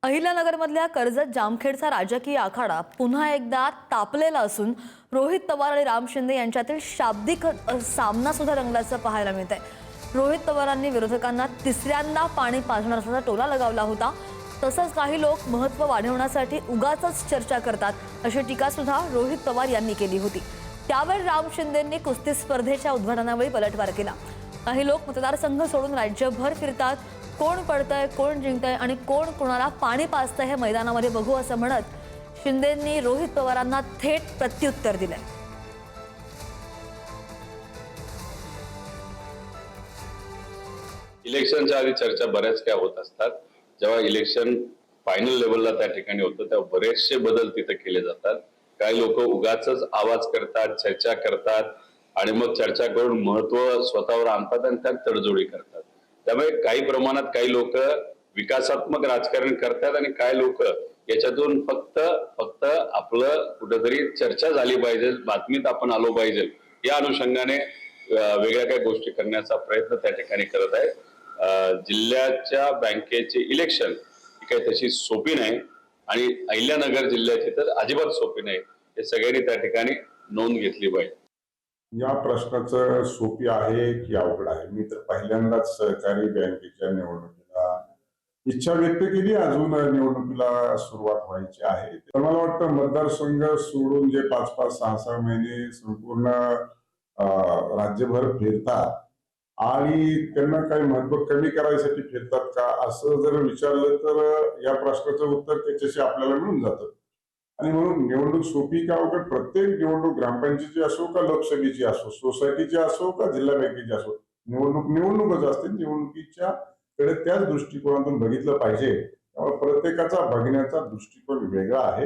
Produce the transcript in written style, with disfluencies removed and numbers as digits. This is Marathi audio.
अहिल्यानगरमधल्या कर्जत जामखेडचा राजकीय आखाडा पुन्हा एकदा तापलेला असून रोहित पवार आणि राम शिंदे यांच्यातील शाब्दिक सामना सुद्धा रंगल्याचं पाहायला मिळत आहे। रोहित पवारांनी विरोधकांना तिसऱ्यांदा पाणी पाजणार असल्याचा टोला लगावला होता। तसंच काही लोक महत्त्व वाढवण्यासाठी उगाचच चर्चा करतात अशी टीका सुद्धा रोहित पवार यांनी केली होती। त्यावर राम शिंदेंनी कुस्ती स्पर्धेच्या उद्घाटनावेळी पलटवार केला। काही लोक मतदारसंघ सोडून राज्यभर फिरतात, कोण पडतंय, कोण जिंकतंय आणि कोण कोणाला पाणी पाजतंय हे मैदानामध्ये बघू असं म्हणत शिंदेंनी रोहित पवारांना थेट प्रत्युत्तर दिलंय। इलेक्शनच्या आधी चर्चा बऱ्याच काय होत असतात। जेव्हा इलेक्शन फायनल लेवलला त्या ठिकाणी होतं तेव्हा बरेचसे बदल तिथे केले जातात। काही लोक उगाचच आवाज करतात, चर्चा करतात आणि मग चर्चा करून महत्व स्वतःवर आणतात आणि त्यात तडजोडी करतात। त्यामुळे काही प्रमाणात काही लोक विकासात्मक राजकारण करतात आणि काही लोक याच्यातून फक्त आपलं कुठेतरी चर्चा झाली पाहिजे, बातमीत आपण आलो पाहिजे या अनुषंगाने वेगळ्या काही गोष्टी करण्याचा प्रयत्न त्या ठिकाणी करत आहे। जिल्ह्याच्या बँकेचे इलेक्शन ही काही तशी सोपी नाही आणि अहिल्यानगर जिल्ह्याची तर अजिबात सोपी नाही, हे सगळ्यांनी त्या ठिकाणी नोंद घेतली पाहिजे। या प्रश्नाचं सोपी आहे की अवघड आहे? मी तर पहिल्यांदाच सहकारी बँकेच्या निवडणुकीला इच्छा व्यक्त केली, अजून निवडणुकीला सुरुवात व्हायची आहे। तर मला वाटतं मतदारसंघ सोडून जे 5-5, 6-6 महिने संपूर्ण राज्यभर फिरतात आणि त्यांना काही महत्व कमी करायसाठी फिरतात का, असं जर विचारलं तर या प्रश्नाचं उत्तर त्याच्याशी आपल्याला मिळून जातं। आणि म्हणून निवडणूक सोपी का अवघड? प्रत्येक निवडणूक ग्रामपंचायतीची असो का लोकसभेची असो, सोसायटीची असो का जिल्हा बँकेची असो, निवडणूकच असते। निवडणुकीच्या कडे त्याच दृष्टिकोनातून बघितलं पाहिजे। त्यामुळे प्रत्येकाचा बघण्याचा दृष्टिकोन वेगळा आहे।